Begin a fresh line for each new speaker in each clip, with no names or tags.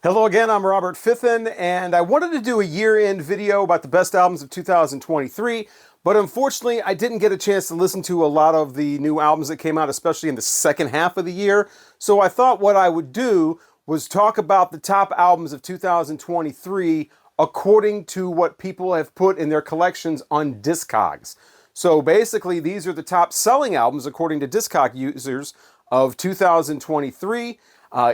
Hello again, I'm Robert Fithen, and I wanted to do a year-end video about the best albums of 2023, but unfortunately I didn't get a chance to listen to a lot of the new albums that came out, especially in the second half of the year. So I thought what I would do was talk about the top albums of 2023 according to what people have put in their collections on Discogs. So basically, these are the top selling albums according to Discog users of 2023.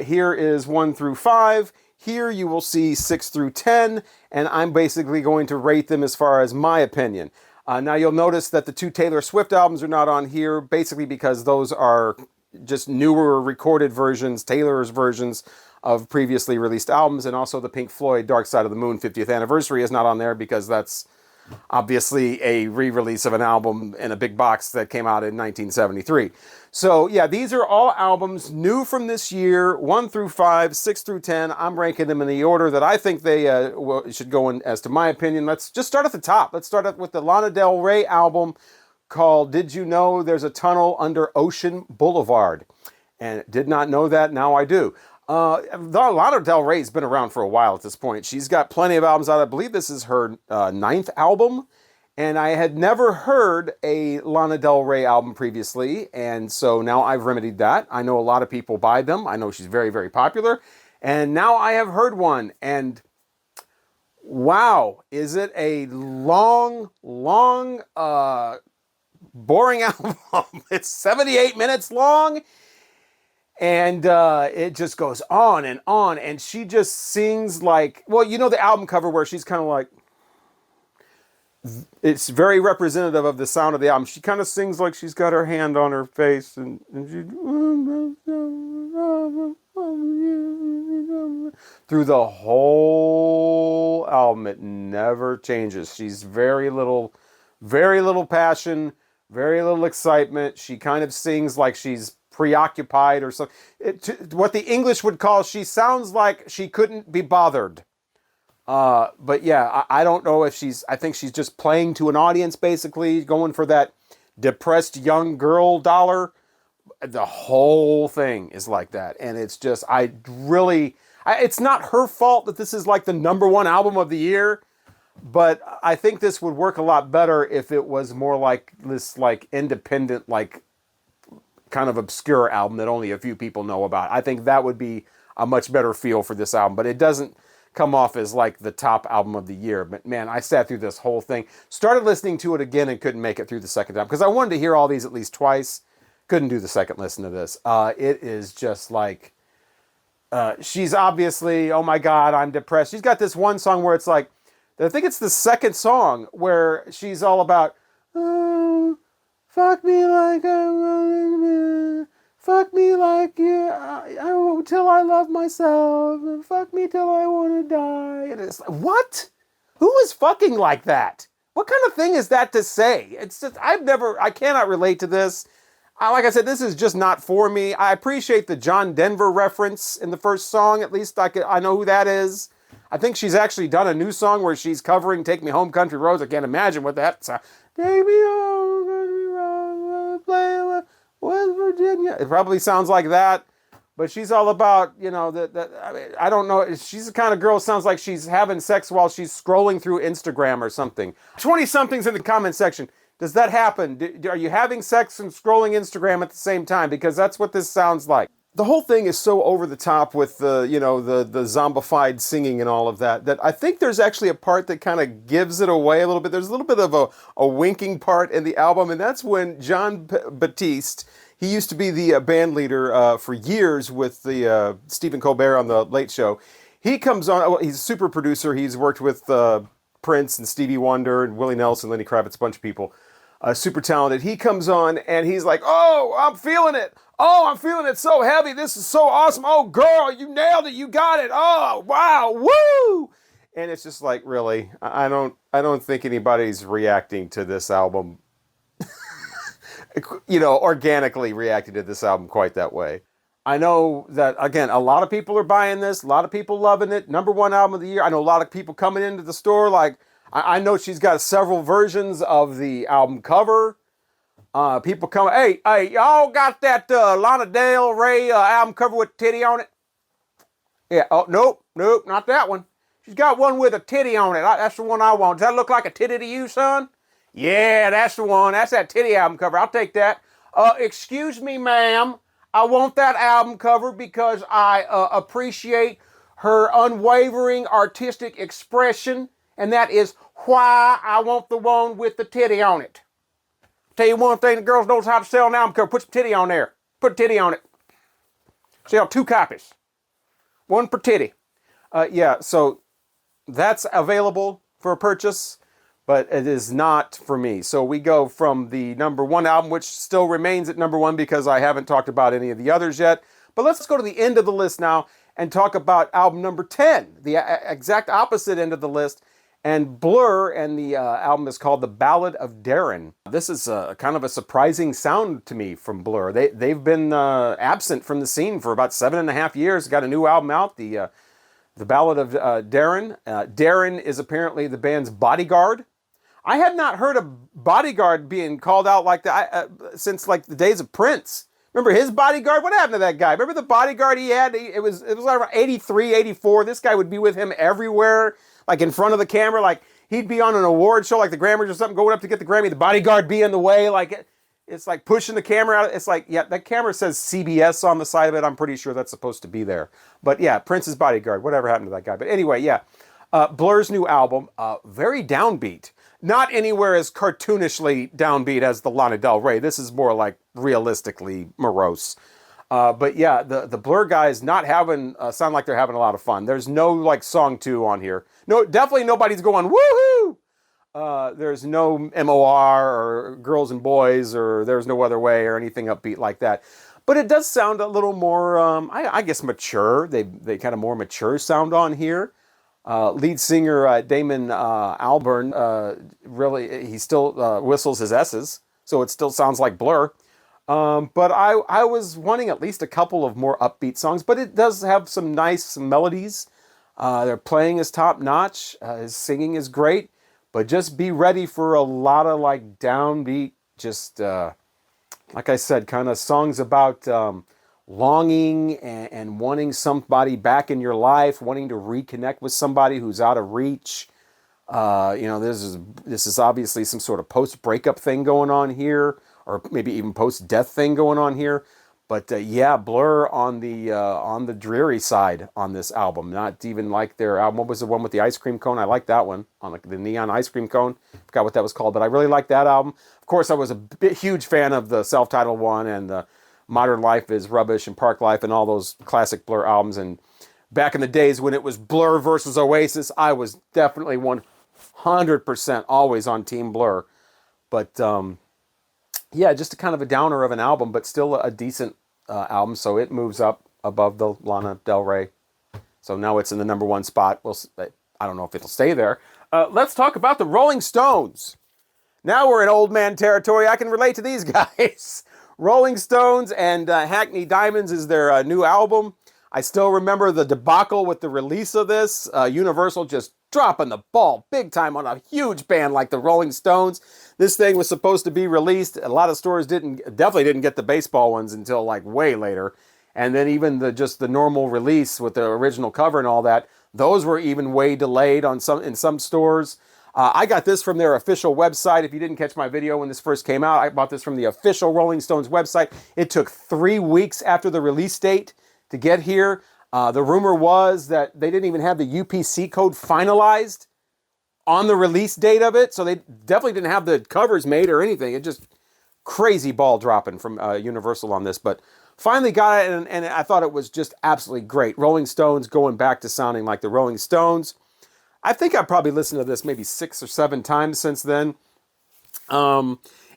Here is 1 through 5. Here you will see 6 through 10, and I'm basically going to rate them as far as my opinion. Now you'll notice that the 2 Taylor Swift albums are not on here, basically because those are just newer recorded versions, Taylor's versions of previously released albums, and also the Pink Floyd Dark Side of the Moon 50th Anniversary is not on there because that's obviously a re-release of an album in a big box that came out in 1973. So yeah, these are all albums new from this year, 1 through 5, 6 through 10. I'm ranking them in the order that I think they should go in, as to my opinion. Let's just start at the top. Let's start with the Lana Del Rey album called Did You Know There's a Tunnel Under Ocean Boulevard? And did not know that, now I do. Lana Del Rey's been around for a while at this point. She's got plenty of albums out. I believe this is her 9th album. And I had never heard a Lana Del Rey album previously. And so now I've remedied that. I know a lot of people buy them. I know she's very, very popular. And now I have heard one. And wow, is it a long, boring album. It's 78 minutes long. And it just goes on, and she just sings like, well, you know the album cover where she's kind of like, it's very representative of the sound of the album. She kind of sings like she's got her hand on her face, and she, through the whole album, it never changes. She's very little passion, very little excitement. She kind of sings like she's preoccupied or something. What the English would call, she sounds like she couldn't be bothered. But yeah, I don't know if I think she's just playing to an audience, basically, going for that depressed young girl dollar. The whole thing is like that. And it's just, it's not her fault that this is like the #1 album of the year. But I think this would work a lot better if it was more like this, like independent, like kind of obscure album that only a few people know about. I think that would be a much better feel for this album, but it doesn't come off as like the top album of the year. But man, I sat through this whole thing, started listening to it again and couldn't make it through the second time because I wanted to hear all these at least twice. Couldn't do the second listen to this. It is just like, she's obviously, oh my God, I'm depressed. She's got this one song where it's like, I think it's the second song where she's all about, oh, fuck me like fuck me like till I love myself, and fuck me till I want to die. And it's like, what? Who is fucking like that? What kind of thing is that to say? It's just, I cannot relate to this. Like I said, this is just not for me. I appreciate the John Denver reference in the first song. At least I know who that is. I think she's actually done a new song where she's covering Take Me Home Country Roads. I can't imagine what that sounds. Take me home country roads, play West Virginia. It probably sounds like that. But she's all about, I mean, I don't know. She's the kind of girl who sounds like she's having sex while she's scrolling through Instagram or something. 20-somethings in the comment section. Does that happen? Are you having sex and scrolling Instagram at the same time? Because that's what this sounds like. The whole thing is so over the top with the zombified singing and all of that, that I think there's actually a part that kind of gives it away a little bit. There's a little bit of a winking part in the album, and that's when John Batiste, he used to be the band leader for years with the Stephen Colbert on The Late Show. He comes on, well, he's a super producer. He's worked with Prince and Stevie Wonder and Willie Nelson, Lenny Kravitz, a bunch of people. Super talented. He comes on and he's like, oh, I'm feeling it. Oh, I'm feeling it so heavy. This is so awesome. Oh, girl, you nailed it. You got it. Oh, wow. Woo. And it's just like, really, I don't think anybody's reacting to this album, organically reacting to this album quite that way. I know that, again, a lot of people are buying this. A lot of people loving it. #1 album of the year. I know a lot of people coming into the store like, I know she's got several versions of the album cover. People come, hey, y'all got that Lana Del Rey album cover with titty on it? Yeah. Oh, nope, nope, not that one. She's got one with a titty on it. That's the one I want. Does that look like a titty to you, son? Yeah, that's the one. That's that titty album cover. I'll take that. Excuse me, ma'am. I want that album cover because I appreciate her unwavering artistic expression, and that is why I want the one with the titty on it. Tell you one thing, the girls knows how to sell an album cover. Put some titty on there. Put a titty on it. Sell 2 copies. 1 per titty. Yeah, so that's available for purchase, but it is not for me. So we go from the number 1 album, which still remains at number 1 because I haven't talked about any of the others yet. But let's go to the end of the list now and talk about album number 10, the exact opposite end of the list. And Blur, and the album is called The Ballad of Darren. This is kind of a surprising sound to me from Blur. They've been absent from the scene for about 7.5 years. Got a new album out, the Ballad of Darren. Darren is apparently the band's bodyguard. I had not heard of bodyguard being called out like that since like the days of Prince. Remember his bodyguard? What happened to that guy? Remember the bodyguard he had? It was around 83, 84. This guy would be with him everywhere. Like in front of the camera, like he'd be on an award show like the Grammys or something, going up to get the Grammy, the bodyguard be in the way, like it's like pushing the camera out. It's like, yeah, that camera says CBS on the side of it. I'm pretty sure that's supposed to be there. But yeah, Prince's bodyguard, whatever happened to that guy. But anyway, yeah, Blur's new album, very downbeat. Not anywhere as cartoonishly downbeat as the Lana Del Rey. This is more like realistically morose. But yeah, the Blur guys not having sound like they're having a lot of fun. There's no like song 2 on here. No, definitely nobody's going woohoo. There's no MOR or Girls and Boys or There's No Other Way or anything upbeat like that. But it does sound a little more, I guess, mature. They kind of more mature sound on here. Lead singer Damon Albarn, really, he still whistles his S's, so it still sounds like Blur. But I was wanting at least a couple of more upbeat songs, but it does have some nice melodies. Their playing is top notch. His singing is great, but just be ready for a lot of like downbeat, just like I said, kind of songs about longing and wanting somebody back in your life, wanting to reconnect with somebody who's out of reach. This is obviously some sort of post-breakup thing going on here, or maybe even post-death thing going on here. But yeah, Blur on the dreary side on this album. Not even like their album. What was the one with the ice cream cone? I like that one, on the neon ice cream cone. Forgot what that was called, but I really like that album. Of course, I was a huge fan of the self-titled one and the Modern Life is Rubbish and Park Life and all those classic Blur albums. And back in the days when it was Blur versus Oasis, I was definitely 100% always on Team Blur. But yeah, just a kind of a downer of an album, but still a decent album. So it moves up above the Lana Del Rey. So now it's in the number 1 spot. I don't know if it'll stay there. Let's talk about the Rolling Stones. Now we're in old man territory. I can relate to these guys. Rolling Stones and Hackney Diamonds is their new album. I still remember the debacle with the release of this. Universal just dropping the ball big time on a huge band like the Rolling Stones. This thing was supposed to be released. A lot of stores definitely didn't get the baseball ones until like way later. And then even the normal release with the original cover and all that, those were even way delayed in some stores. I got this from their official website. If you didn't catch my video when this first came out, I bought this from the official Rolling Stones website. It took 3 weeks after the release date to get here. The rumor was that they didn't even have the UPC code finalized on the release date of it, so they definitely didn't have the covers made or anything. It just crazy ball dropping from Universal on this, but finally got it, and I thought it was just absolutely great. Rolling Stones going back to sounding like the Rolling Stones. I think I've probably listened to this maybe 6 or 7 times since then.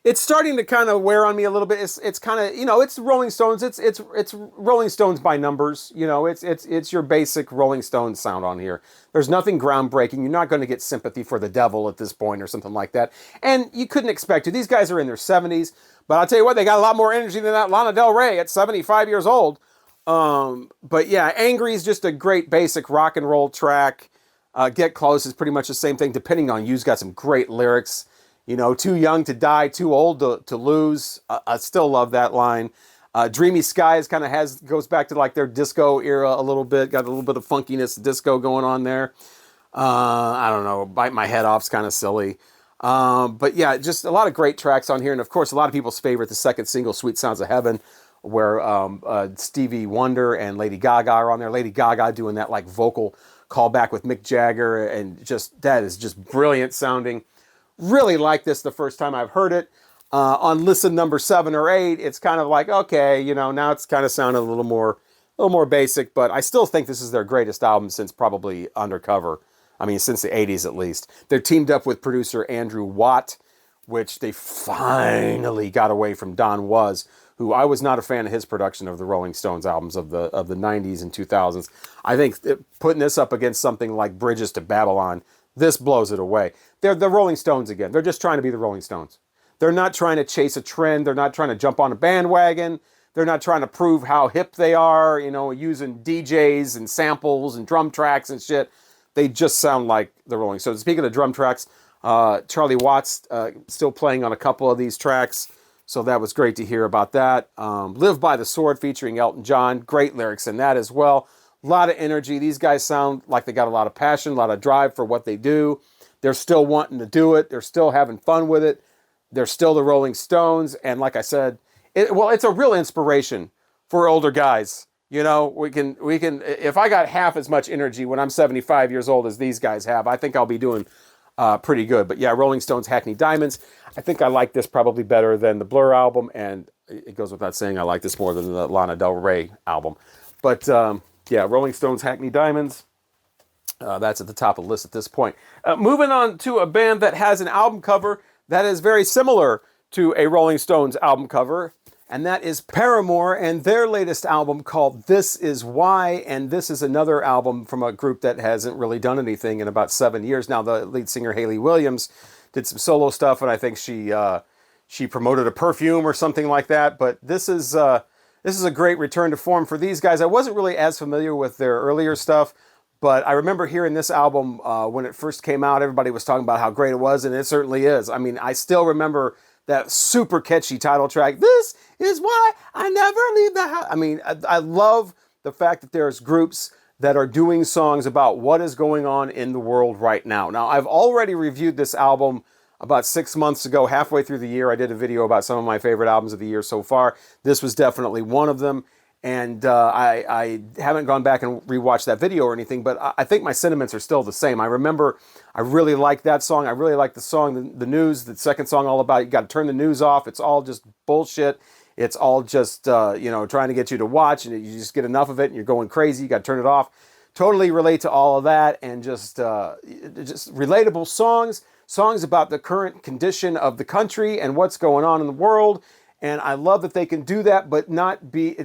It's starting to kind of wear on me a little bit. It's kind of, it's Rolling Stones. It's Rolling Stones by numbers. It's your basic Rolling Stones sound on here. There's nothing groundbreaking. You're not going to get Sympathy for the Devil at this point or something like that. And you couldn't expect it. These guys are in their 70s. But I'll tell you what, they got a lot more energy than that Lana Del Rey at 75 years old. But yeah, Angry is just a great basic rock and roll track. Get Close is pretty much the same thing. Depending on You's got some great lyrics. Too young to die, too old to lose. I still love that line. Dreamy Skies kind of goes back to like their disco era a little bit. Got a little bit of funkiness, disco going on there. I don't know, Bite My Head Off's kind of silly. But yeah, just a lot of great tracks on here. And of course, a lot of people's favorite, the second single, Sweet Sounds of Heaven, where Stevie Wonder and Lady Gaga are on there. Lady Gaga doing that like vocal callback with Mick Jagger, and just that is just brilliant sounding. Really like this the first time I've heard it. On listen number 7 or 8, it's kind of like, okay, you know, now it's kind of sounding a little more basic, but I still think this is their greatest album since probably Undercover. I mean, since the 80s at least. They're teamed up with producer Andrew Watt, which they finally got away from Don Was, who I was not a fan of his production of the Rolling Stones albums of the 90s and 2000s. I think putting this up against something like Bridges to Babylon, this blows it away. They're the Rolling Stones again. They're just trying to be the Rolling Stones. They're not trying to chase a trend. They're not trying to jump on a bandwagon. They're not trying to prove how hip they are, you know, using DJs and samples and drum tracks and shit. They just sound like the Rolling Stones. Speaking of drum tracks, Charlie Watts still playing on a couple of these tracks, so that was great to hear about that. Live by the Sword featuring Elton John. Great lyrics in that as well. A lot of energy. These guys sound like they got a lot of passion, a lot of drive for what they do. They're still wanting to do it. They're still having fun with it. They're still the Rolling Stones. And like I said, it's a real inspiration for older guys. You know, we can, if I got half as much energy when I'm 75 years old as these guys have, I think I'll be doing pretty good. But yeah, Rolling Stones, Hackney Diamonds. I think I like this probably better than the Blur album. And it goes without saying, I like this more than the Lana Del Rey album. But yeah, Rolling Stones, Hackney Diamonds. That's at the top of the list at this point. Moving on to a band that has an album cover that is very similar to a Rolling Stones album cover, and that is Paramore and their latest album called This Is Why. And this is another album from a group that hasn't really done anything in about 7 years now. The lead singer Hayley Williams did some solo stuff, and I think she promoted a perfume or something like that. But this is a great return to form for these guys. I wasn't really as familiar with their earlier stuff, but I remember hearing this album when it first came out. Everybody was talking about how great it was, and it certainly is. I mean, I still remember that super catchy title track, This Is Why I Never Leave the House. I mean, I love the fact that there's groups that are doing songs about what is going on in the world right now. Now, I've already reviewed this album about 6 months ago, halfway through the year. I did a video about some of my favorite albums of the year so far. This was definitely one of them. And I haven't gone back and rewatched that video or anything, but I think my sentiments are still the same. I remember I really liked that song. I really liked the song, the News, the second song, all about you got to turn the news off. It's all just bullshit. It's all just, trying to get you to watch, and you just get enough of it and you're going crazy. You got to turn it off. Totally relate to all of that, and just relatable songs about the current condition of the country and what's going on in the world. And I love that they can do that, but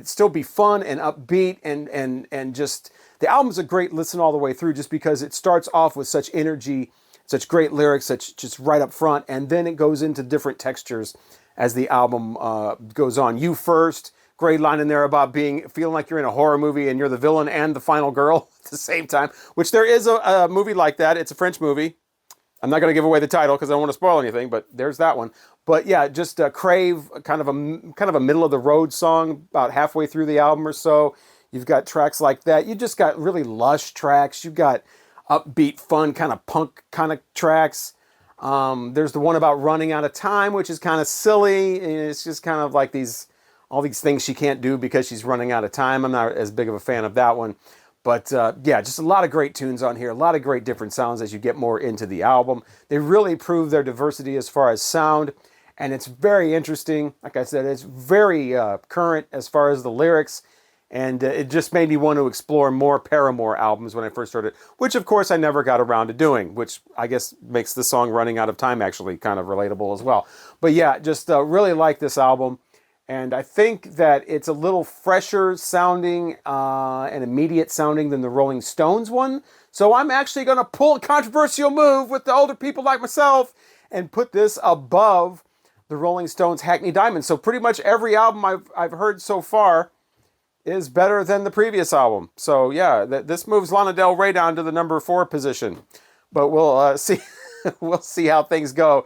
still be fun and upbeat, and just, the album's a great listen all the way through, just because it starts off with such energy, such great lyrics, such just right up front, and then it goes into different textures as the album goes on. You First, great line in there about feeling like you're in a horror movie and you're the villain and the final girl at the same time, which there is a movie like that. It's a French movie. I'm not going to give away the title because I don't want to spoil anything, but there's that one. But yeah, just Crave, kind of a middle of the road song, about halfway through the album or so. You've got tracks like that. You just got really lush tracks. You've got upbeat, fun, kind of punk kind of tracks. There's the one about running out of time, which is kind of silly. It's just kind of like all these things she can't do because she's running out of time. I'm not as big of a fan of that one. But yeah, just a lot of great tunes on here, a lot of great different sounds as you get more into the album. They really prove their diversity as far as sound, and it's very interesting. Like I said, it's very current as far as the lyrics, and it just made me want to explore more Paramore albums when I first started, which of course I never got around to doing, which I guess makes the song Running Out of Time actually kind of relatable as well. But yeah, just really like this album. And I think that it's a little fresher sounding and immediate sounding than the Rolling Stones one. So I'm actually going to pull a controversial move with the older people like myself and put this above the Rolling Stones' Hackney Diamonds. So pretty much every album I've heard so far is better than the previous album. So yeah, this moves Lana Del Rey down to the number 4 position. But we'll see. We'll see how things go.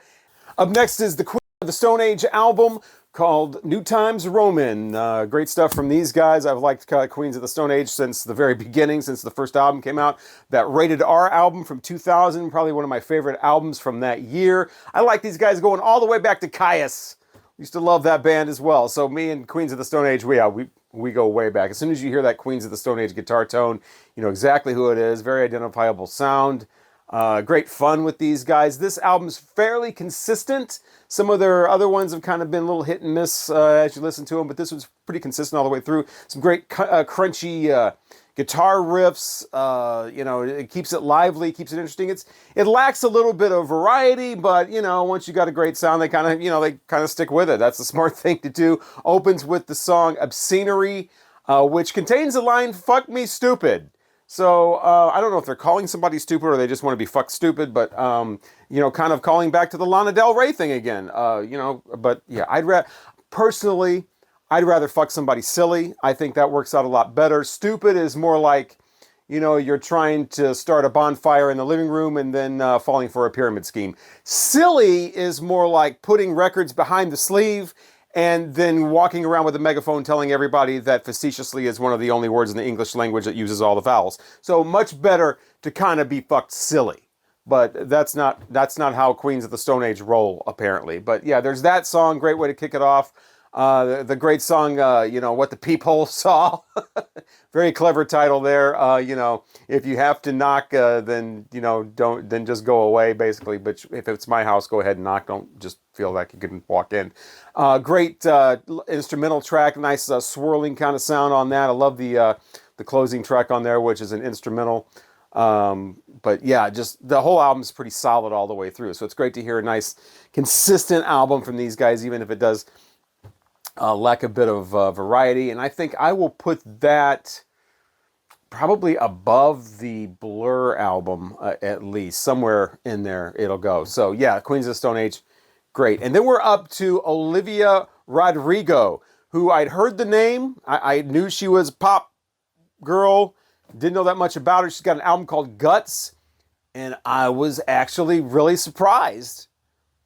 Up next is the Queen of the Stone Age album called New Times Roman. Great stuff from these guys. I've liked Queens of the Stone Age since the very beginning, since the first album came out. That Rated R album from 2000, probably one of my favorite albums from that year. I like these guys going all the way back to Caius. Used to love that band as well. So me and Queens of the Stone Age, we go way back. As soon as you hear that Queens of the Stone Age guitar tone, you know exactly who it is. Very identifiable sound. Great fun with these guys. This album's fairly consistent. Some of their other ones have kind of been a little hit and miss as you listen to them, but this one's pretty consistent all the way through. Some great crunchy guitar riffs. It keeps it lively, keeps it interesting. It lacks a little bit of variety, but once you got a great sound, they kind of stick with it. That's the smart thing to do. Opens with the song "Obscenery," which contains the line "Fuck me stupid." So I don't know if they're calling somebody stupid or they just want to be fucked stupid, but kind of calling back to the Lana Del Rey thing again. But yeah, I'd rather fuck somebody silly. I think that works out a lot better. Stupid is more like, you're trying to start a bonfire in the living room and then falling for a pyramid scheme. Silly is more like putting records behind the sleeve and then walking around with a megaphone telling everybody that facetiously is one of the only words in the English language that uses all the vowels. So much better to kind of be fucked silly. But that's not how Queens of the Stone Age roll, apparently. But yeah, there's that song, great way to kick it off. The great song, What the Peephole Saw. Very clever title there. If you have to knock, then just go away, basically. But if it's my house, go ahead and knock. Don't just feel like you can walk in. Great instrumental track, nice swirling kind of sound on that. I love the closing track on there, which is an instrumental. But yeah, just the whole album is pretty solid all the way through. So it's great to hear a nice, consistent album from these guys, even if it does lack a bit of variety. And I think I will put that probably above the Blur album, at least. Somewhere in there it'll go. So yeah, Queens of the Stone Age, great. And then we're up to Olivia Rodrigo, who I'd heard the name. I knew she was a pop girl. Didn't know that much about her. She's got an album called Guts. And I was actually really surprised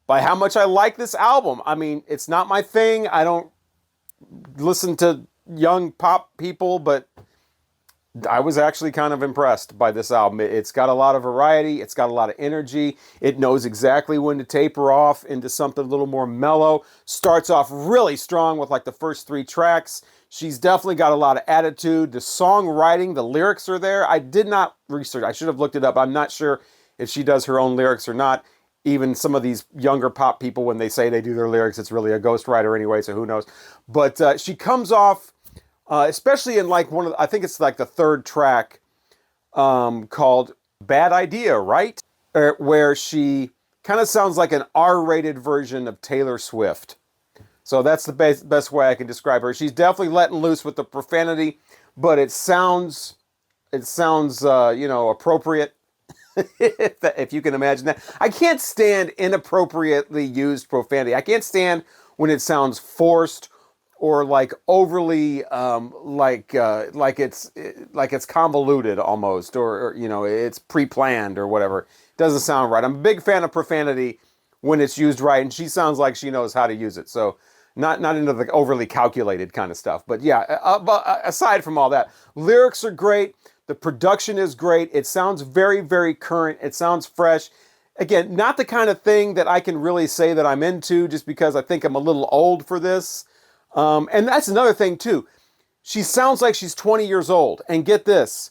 by how much I like this album. I mean, it's not my thing. I don't listen to young pop people, but I was actually kind of impressed by this album. It's got a lot of variety. It's got a lot of energy. It knows exactly when to taper off into something a little more mellow. Starts off really strong with like the first 3 tracks. She's definitely got a lot of attitude. The songwriting, the lyrics are there. I did not research. I should have looked it up. I'm not sure if she does her own lyrics or not. Even some of these younger pop people, when they say they do their lyrics, it's really a ghostwriter anyway, so who knows. But she comes off, especially in like I think it's like the 3rd track called Bad Idea, right? Where she kind of sounds like an R-rated version of Taylor Swift. So that's the best way I can describe her. She's definitely letting loose with the profanity, but it sounds appropriate. If you can imagine that. I can't stand inappropriately used profanity. I can't stand when it sounds forced or like overly like it's convoluted almost, or it's pre-planned or whatever. It doesn't sound right. I'm a big fan of profanity when it's used right, and she sounds like she knows how to use it. So not into the overly calculated kind of stuff. But yeah, aside from all that, lyrics are great. The production is great. It sounds very, very current. It sounds fresh. Again, not the kind of thing that I can really say that I'm into just because I think I'm a little old for this. And that's another thing too. She sounds like she's 20 years old. And get this,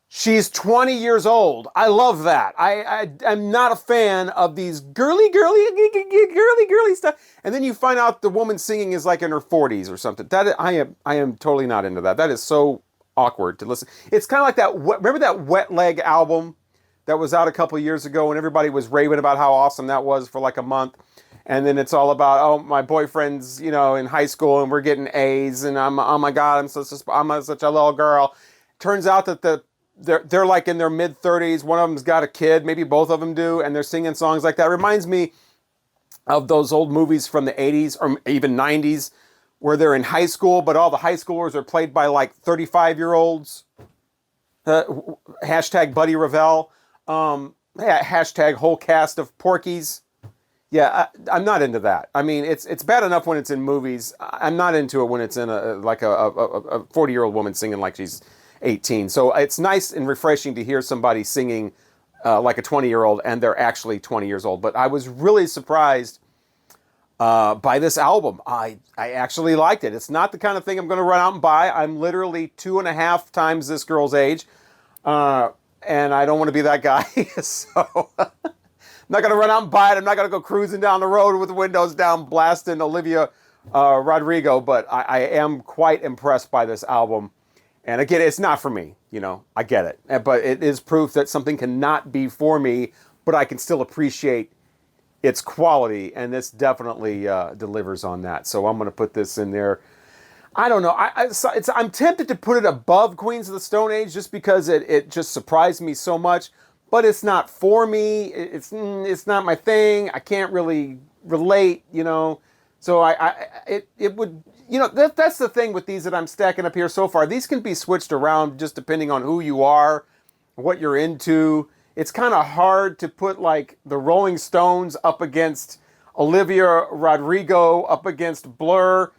she's 20 years old. I love that. I'm not a fan of these girly stuff. And then you find out the woman singing is like in her 40s or something. I am totally not into that. That is so awkward to listen. It's kind of like that. Remember that Wet Leg album that was out a couple years ago, and everybody was raving about how awesome that was for like a month, and then it's all about, oh, my boyfriend's in high school and we're getting A's, and oh my god, I'm such a little girl. Turns out that they're like in their mid 30s. One of them's got a kid, maybe both of them do, and they're singing songs like that. It reminds me of those old movies from the 80s or even 90s. Where they're in high school, but all the high schoolers are played by like 35-year-olds. Hashtag Buddy Revell. Hashtag whole cast of Porkies. Yeah, I'm not into that. I mean, it's bad enough when it's in movies. I'm not into it when it's in a like a 40-year-old woman singing like she's 18. So it's nice and refreshing to hear somebody singing like a 20-year-old and they're actually 20 years old. But I was really surprised by this album. I actually liked it. It's not the kind of thing I'm going to run out and buy. I'm literally 2.5 times this girl's age, and I don't want to be that guy. So. I'm not going to run out and buy it. I'm not going to go cruising down the road with the windows down blasting Olivia Rodrigo, but I am quite impressed by this album. And again, it's not for me, you know, I get it. But it is proof that something cannot be for me, but I can still appreciate its quality, and this definitely delivers on that. So I'm going to put this in there. I don't know. I'm tempted to put it above Queens of the Stone Age just because it just surprised me so much. But it's not for me. It's not my thing. I can't really relate, you know. So it would, you know, that's the thing with these that I'm stacking up here so far. These can be switched around just depending on who you are, what you're into. It's kind of hard to put like the Rolling Stones up against Olivia Rodrigo, up against Blur,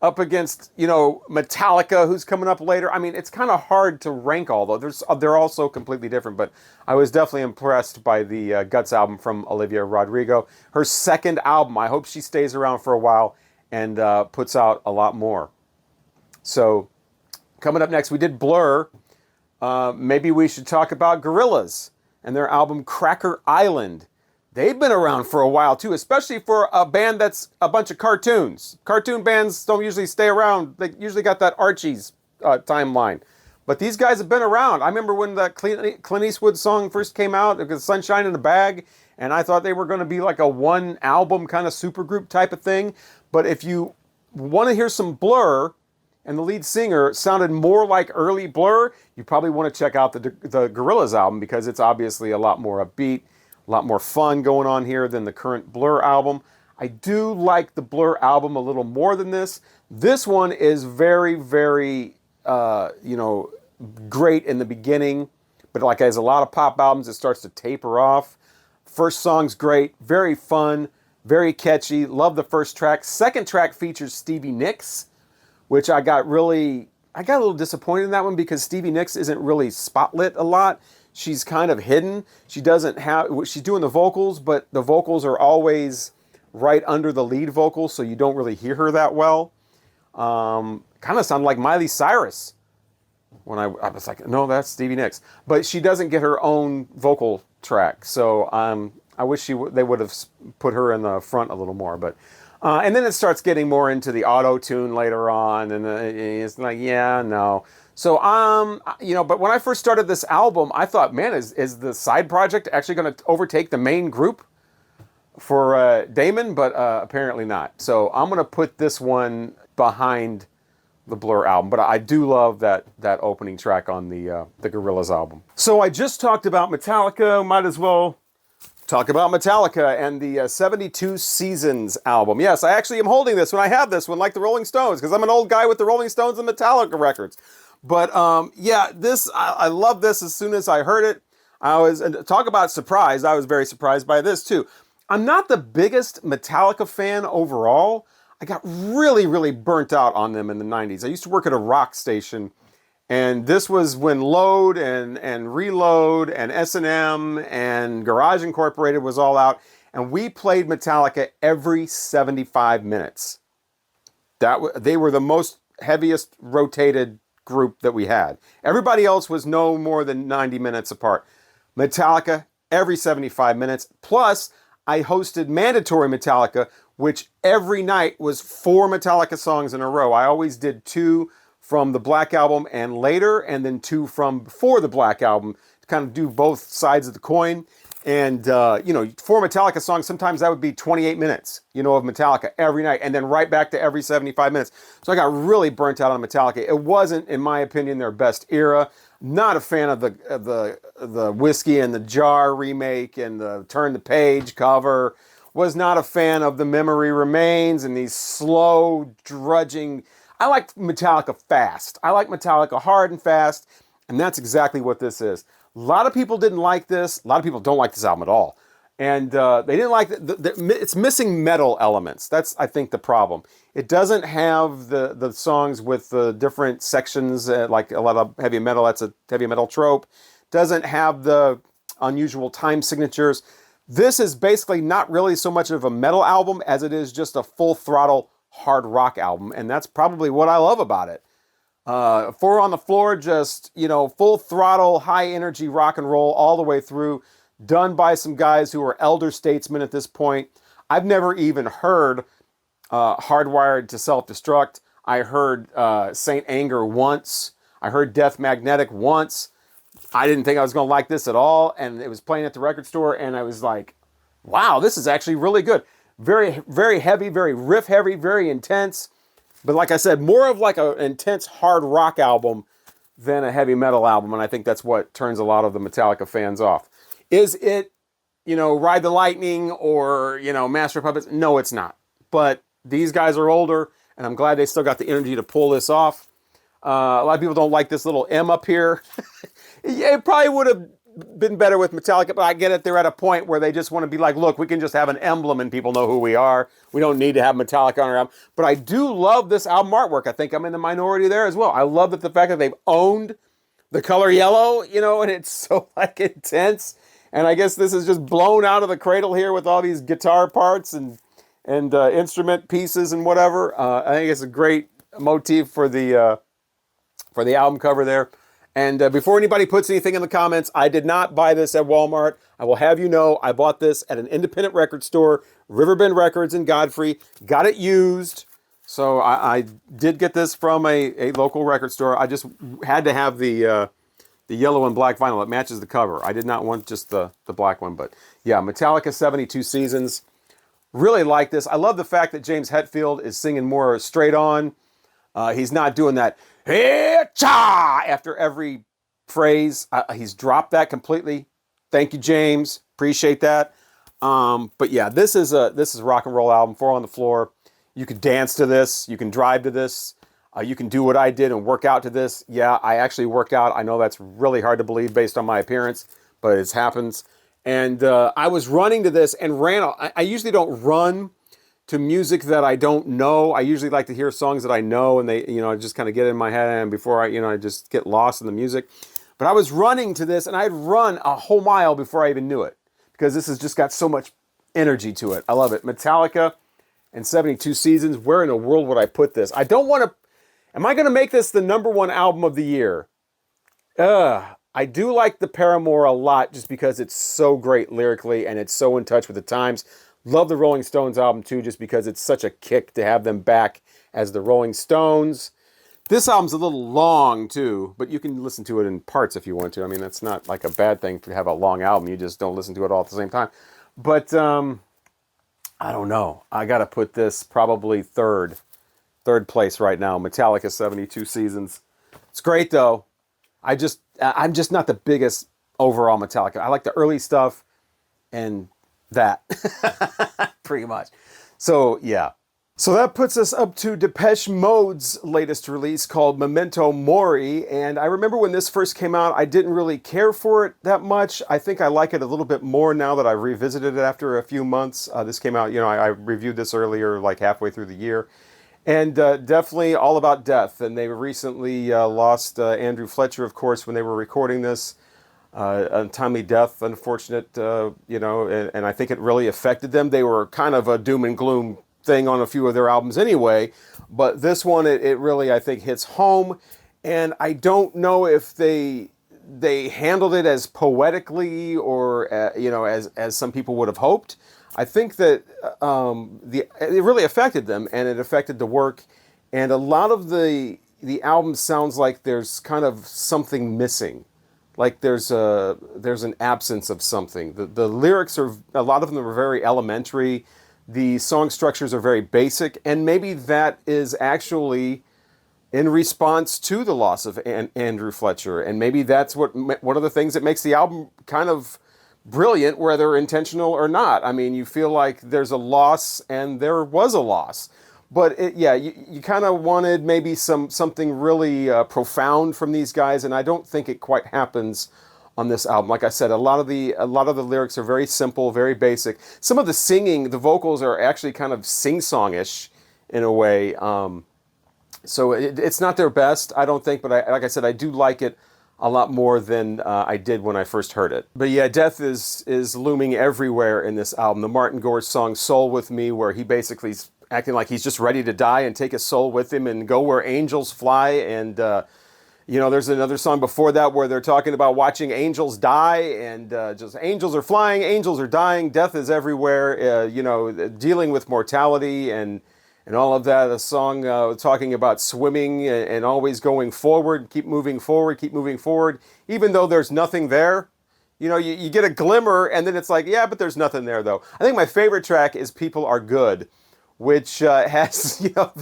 up against, you know, Metallica, who's coming up later. I mean, it's kind of hard to rank all those. They're all so completely different, but I was definitely impressed by the Guts album from Olivia Rodrigo. Her second album. I hope she stays around for a while and puts out a lot more. So, coming up next, we did Blur. Maybe we should talk about Gorillaz and their album Cracker Island. They've been around for a while too, especially for a band that's a bunch of cartoons. Cartoon bands don't usually stay around. They usually got that Archie's timeline. But these guys have been around. I remember when that Clint Eastwood song first came out, it was Sunshine in a Bag, and I thought they were going to be like a one album kind of supergroup type of thing. But if you want to hear some Blur, and the lead singer sounded more like early Blur, you probably want to check out the Gorillaz album because it's obviously a lot more upbeat, a lot more fun going on here than the current Blur album. I do like the Blur album a little more than this. This one is very, very, great in the beginning, but like as a lot of pop albums, it starts to taper off. First song's great, very fun, very catchy. Love the first track. Second track features Stevie Nicks, which I got a little disappointed in that one because Stevie Nicks isn't really spotlit a lot. She's kind of hidden. She's doing the vocals, but the vocals are always right under the lead vocals, so you don't really hear her that well. Kind of sounded like Miley Cyrus when I was like, no, that's Stevie Nicks. But she doesn't get her own vocal track, so I wish they would have put her in the front a little more. But and then it starts getting more into the auto-tune later on, and it's like, yeah, no. So, but when I first started this album, I thought, man, is the side project actually going to overtake the main group for Damon? But apparently not. So I'm going to put this one behind the Blur album. But I do love that opening track on the Gorillaz album. So I just talked about Metallica. Might as well talk about Metallica and the 72 Seasons album. Yes, I actually am holding this one. I have this one like the Rolling Stones because I'm an old guy with the Rolling Stones and Metallica records. But I love this as soon as I heard it. Talk about surprised. I was very surprised by this too. I'm not the biggest Metallica fan overall. I got really, really burnt out on them in the 90s. I used to work at a rock station, and this was when Load and Reload and S&M and Garage Incorporated was all out, and we played Metallica every 75 minutes. They were the most heaviest rotated group that we had. Everybody else was no more than 90 minutes apart. Metallica every 75 minutes. Plus, I hosted Mandatory Metallica, which every night was 4 Metallica songs in a row. I always did 2 from the Black Album and later, and then 2 from before the Black Album to kind of do both sides of the coin. And, 4 Metallica songs, sometimes that would be 28 minutes, of Metallica every night, and then right back to every 75 minutes. So I got really burnt out on Metallica. It wasn't, in my opinion, their best era. Not a fan of the Whiskey in the Jar remake and the Turn the Page cover. Was not a fan of the Memory Remains and these slow, drudging. I like Metallica fast. I like Metallica hard and fast, and that's exactly what this is. A lot of people didn't like this. A lot of people don't like this album at all. And they didn't like it's missing metal elements. That's, I think, the problem. It doesn't have the songs with the different sections, like a lot of heavy metal. That's a heavy metal trope. Doesn't have the unusual time signatures. This is basically not really so much of a metal album as it is just a full throttle hard rock album. And that's probably what I love about it. Four on the Floor, just, full throttle, high energy rock and roll all the way through, done by some guys who are elder statesmen at this point. I've never even heard Hardwired to Self-Destruct. I heard Saint Anger once. I heard Death Magnetic once. I didn't think I was going to like this at all, and it was playing at the record store, and I was like, wow, this is actually really good. Very, very heavy, very riff heavy, very intense. But like I said, more of like an intense hard rock album than a heavy metal album. And I think that's what turns a lot of the Metallica fans off. Is it, Ride the Lightning or, Master of Puppets? No, it's not. But these guys are older, and I'm glad they still got the energy to pull this off. A lot of people don't like this little M up here. It probably would have been better with Metallica, but I get it. They're at a point where they just want to be like, look, we can just have an emblem and people know who we are. We don't need to have Metallica on our album. But I do love this album artwork. I think I'm in the minority there as well. I love the fact that they've owned the color yellow, and it's so intense. And I guess this is just blown out of the cradle here with all these guitar parts and instrument pieces and whatever. I think it's a great motif for the album cover there. And before anybody puts anything in the comments, I did not buy this at Walmart. I will have you know, I bought this at an independent record store, Riverbend Records in Godfrey. Got it used. So I did get this from a local record store. I just had to have the yellow and black vinyl. It matches the cover. I did not want just the black one. But yeah, Metallica 72 Seasons. Really like this. I love the fact that James Hetfield is singing more straight on. He's not doing that "hey-cha" after every phrase. He's dropped that completely. Thank you, James. Appreciate that. But yeah, this is a rock and roll album. Four on the Floor. You can dance to this. You can drive to this. You can do what I did and work out to this. Yeah, I actually work out. I know that's really hard to believe based on my appearance, but it happens. And I was running to this and ran. I usually don't run to music that I don't know. I usually like to hear songs that I know, and they, just kind of get in my head, and before I just get lost in the music. But I was running to this, and I'd run a whole mile before I even knew it, because this has just got so much energy to it. I love it. Metallica and 72 Seasons. Where in the world would I put this? I don't want to. Am I going to make this the #1 album of the year? I do like the Paramore a lot, just because it's so great lyrically and it's so in touch with the times. Love the Rolling Stones album too, just because it's such a kick to have them back as the Rolling Stones. This album's a little long too, but you can listen to it in parts if you want to. I mean, that's not like a bad thing to have a long album. You just don't listen to it all at the same time. But I don't know. I got to put this probably third place right now. Metallica 72 Seasons. It's great though. I'm just not the biggest overall Metallica. I like the early stuff and that pretty much. So yeah. So that puts us up to Depeche Mode's latest release called Memento Mori. And I remember when this first came out, I didn't really care for it that much. I think I like it a little bit more now that I've revisited it after a few months. This came out, I reviewed this earlier, like halfway through the year. And definitely all about death. And they recently lost Andrew Fletcher, of course, when they were recording this. Untimely death, unfortunate, and I think it really affected them. They were kind of a doom and gloom thing on a few of their albums anyway, but this one, it really, I think, hits home, and I don't know if they handled it as poetically or, as some people would have hoped. I think that it really affected them, and it affected the work, and a lot of the album sounds like there's kind of something missing. Like there's an absence of something. The lyrics are, a lot of them are very elementary. The song structures are very basic, and maybe that is actually in response to the loss of Andrew Fletcher, and maybe that's one of the things that makes the album kind of brilliant, whether intentional or not. I mean, you feel like there's a loss, and there was a loss. But you kind of wanted maybe something really profound from these guys, and I don't think it quite happens on this album. Like I said, a lot of the lyrics are very simple, very basic. Some of the singing, the vocals are actually kind of sing-songish in a way. So it's not their best, I don't think, but like I said, I do like it a lot more than I did when I first heard it. But yeah, death is looming everywhere in this album. The Martin Gore song "Soul with Me," where he basically's acting like he's just ready to die and take his soul with him and go where angels fly. And you know, there's another song before that where they're talking about watching angels die, and just angels are flying, angels are dying, death is everywhere. You know, dealing with mortality and all of that. A song talking about swimming and always going forward, keep moving forward, even though there's nothing there. You know, you get a glimmer, and then it's like, yeah, but there's nothing there, though. I think my favorite track is "People Are Good," which has, you know,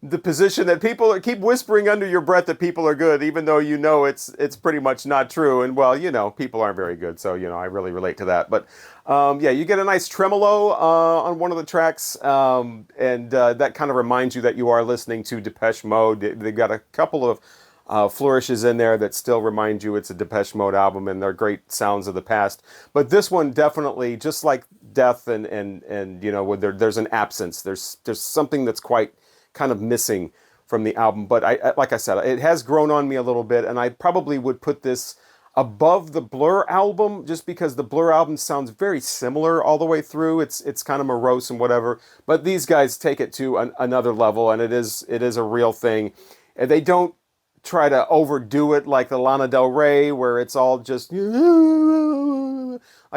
the position that people keep whispering under your breath that people are good, even though you know it's pretty much not true. And well, you know, people aren't very good, so you know I really relate to that. But yeah, you get a nice tremolo on one of the tracks, and that kind of reminds you that you are listening to Depeche Mode. They've got a couple of flourishes in there that still remind you it's a Depeche Mode album, and they're great sounds of the past. But this one definitely, just like Death and you know, there's an absence. There's something that's quite kind of missing from the album. But like I said, it has grown on me a little bit, and I probably would put this above the Blur album, just because the Blur album sounds very similar all the way through. It's kind of morose and whatever, but these guys take it to another level, and it is a real thing. And they don't try to overdo it like the Lana Del Rey, where it's all just, like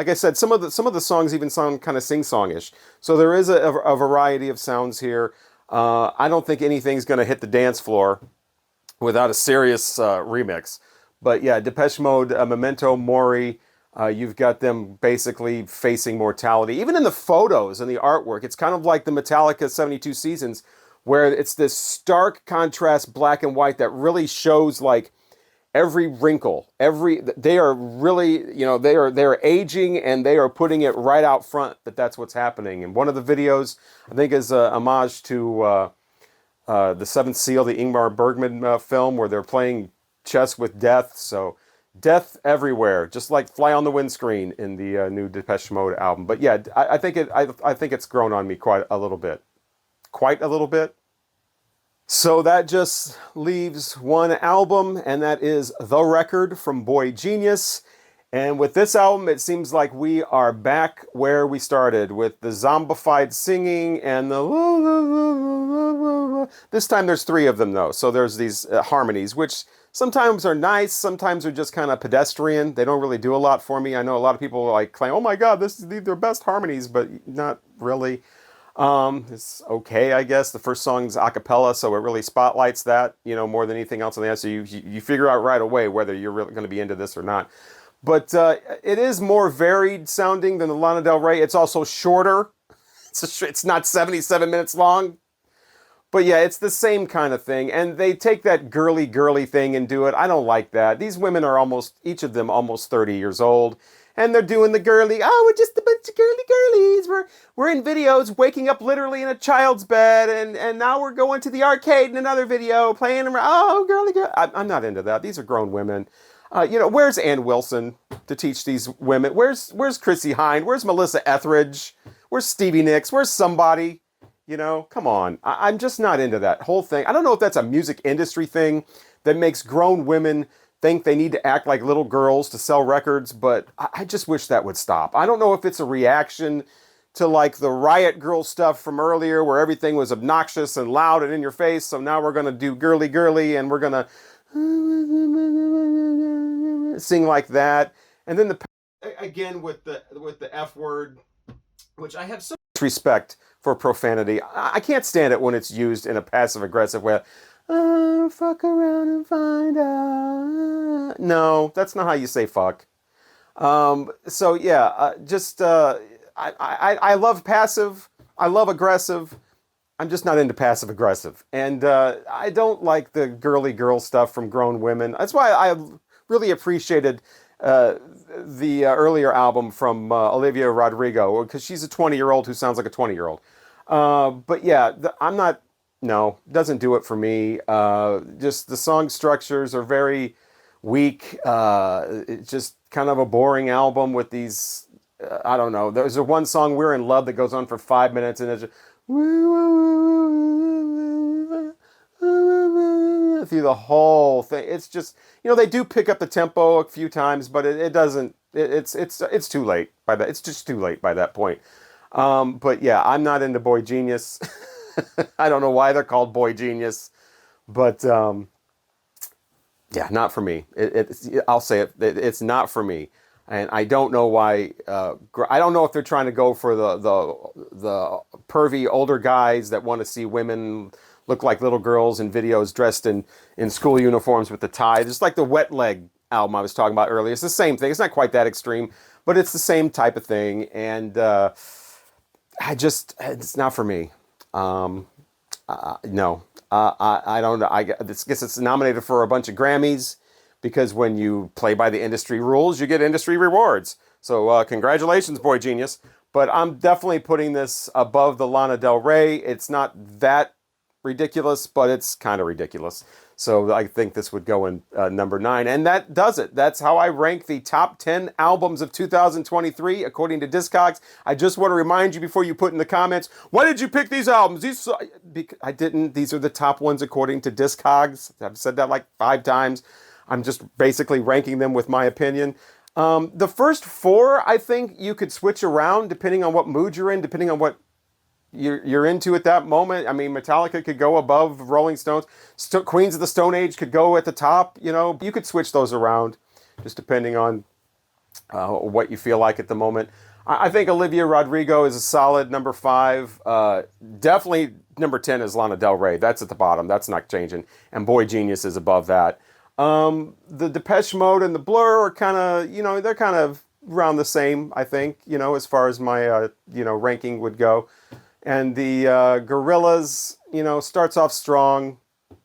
I said, some of the songs even sound kind of sing-songish. So there is a variety of sounds here. I don't think anything's going to hit the dance floor without a serious remix. But yeah, Depeche Mode, Memento Mori, you've got them basically facing mortality. Even in the photos and the artwork, it's kind of like the Metallica 72 Seasons, where it's this stark contrast, black and white, that really shows like every wrinkle, they are really, you know, they're aging, and they are putting it right out front that's what's happening. And one of the videos, I think, is a homage to The Seventh Seal, the Ingmar Bergman film, where they're playing chess with death. So death everywhere, just like Fly on the Windscreen in the new Depeche Mode album. But yeah, I think it's grown on me quite a little bit. So that just leaves one album, and that is The Record from Boygenius. And with this album, it seems like we are back where we started, with the zombified singing and the... This time there's three of them, though. So there's these harmonies, which sometimes are nice, sometimes are just kind of pedestrian. They don't really do a lot for me. I know a lot of people like claim, oh my God, these are their best harmonies, but not really. It's okay, I guess. The first song's a cappella, so it really spotlights that, you know, more than anything else on the answer. You figure out right away whether you're really going to be into this or not. But it is more varied sounding than the Lana Del Rey. It's also shorter. It's not 77 minutes long. But yeah, it's the same kind of thing. And they take that girly thing and do it. I don't like that. These women are each of them almost 30 years old. And they're doing the girly, oh, we're just a bunch of girlies. We're in videos waking up literally in a child's bed, and now we're going to the arcade in another video, playing around, oh, girly. I'm not into that. These are grown women. You know, where's Ann Wilson to teach these women? Where's Chrissy Hynde? Where's Melissa Etheridge? Where's Stevie Nicks? Where's somebody? You know, come on. I'm just not into that whole thing. I don't know if that's a music industry thing that makes grown women think they need to act like little girls to sell records, but I just wish that would stop. I don't know if it's a reaction to like the Riot Girl stuff from earlier, where everything was obnoxious and loud and in your face, so now we're going to do girly and we're going to sing like that. And then again with the F word, which I have so much respect for profanity. I can't stand it when it's used in a passive aggressive way. Oh, fuck around and find out. No, that's not how you say fuck. So yeah, I love passive. I love aggressive. I'm just not into passive aggressive. And I don't like the girly girl stuff from grown women. That's why I really appreciated the earlier album from Olivia Rodrigo, because she's a 20-year-old who sounds like a 20-year-old. But yeah, no, doesn't do it for me. Just the song structures are very weak. It's just kind of a boring album with these. I don't know. There's a one song, "We're in Love," that goes on for 5 minutes, and it's just through the whole thing. It's just, they do pick up the tempo a few times, but it doesn't. It's too late by that. It's just too late by that point. But yeah, I'm not into Boygenius. I don't know why they're called Boygenius, but yeah, not for me. I'll say it. It's not for me, and I don't know why. I don't know if they're trying to go for the pervy older guys that want to see women look like little girls in videos dressed in school uniforms with the tie. It's like the Wet Leg album I was talking about earlier. It's the same thing. It's not quite that extreme, but it's the same type of thing. And it's not for me. No. I don't know. I guess it's nominated for a bunch of Grammys because when you play by the industry rules, you get industry rewards. So congratulations, Boygenius. But I'm definitely putting this above the Lana Del Rey. It's not that ridiculous, but it's kind of ridiculous. So I think this would go in number 9. And that does it. That's how I rank the top 10 albums of 2023, according to Discogs. I just want to remind you before you put in the comments, why did you pick these albums? I didn't. These are the top ones according to Discogs. I've said that like 5 times. I'm just basically ranking them with my opinion. The first 4, I think you could switch around depending on what mood you're in, depending on what you're into at that moment. I mean, Metallica could go above Rolling Stones. Queens of the Stone Age could go at the top. You could switch those around just depending on what you feel like at the moment. I think Olivia Rodrigo is a solid number 5. Definitely number 10 is Lana Del Rey. That's at the bottom. That's not changing. And Boygenius is above that. The Depeche Mode and the Blur are kind of, they're kind of around the same, I think, as far as my, ranking would go. And the Gorillaz, starts off strong,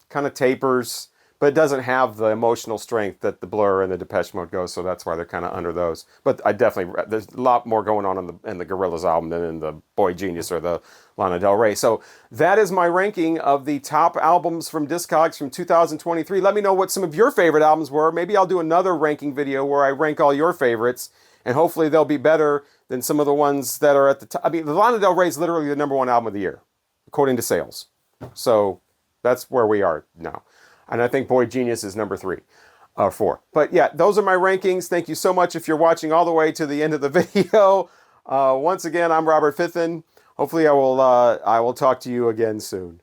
kind of tapers, but it doesn't have the emotional strength that the Blur and the Depeche Mode go, so that's why they're kind of under those. But there's a lot more going on in the Gorillaz album than in the Boygenius or the Lana Del Rey. So that is my ranking of the top albums from Discogs from 2023. Let me know what some of your favorite albums were. Maybe I'll do another ranking video where I rank all your favorites, and hopefully they'll be better than some of the ones that are at the top. I mean, the Lana Del Rey is literally the number 1 album of the year, according to sales. So that's where we are now. And I think Boygenius is number 3 or 4. But yeah, those are my rankings. Thank you so much if you're watching all the way to the end of the video. Once again, I'm Robert Fithen. Hopefully I will talk to you again soon.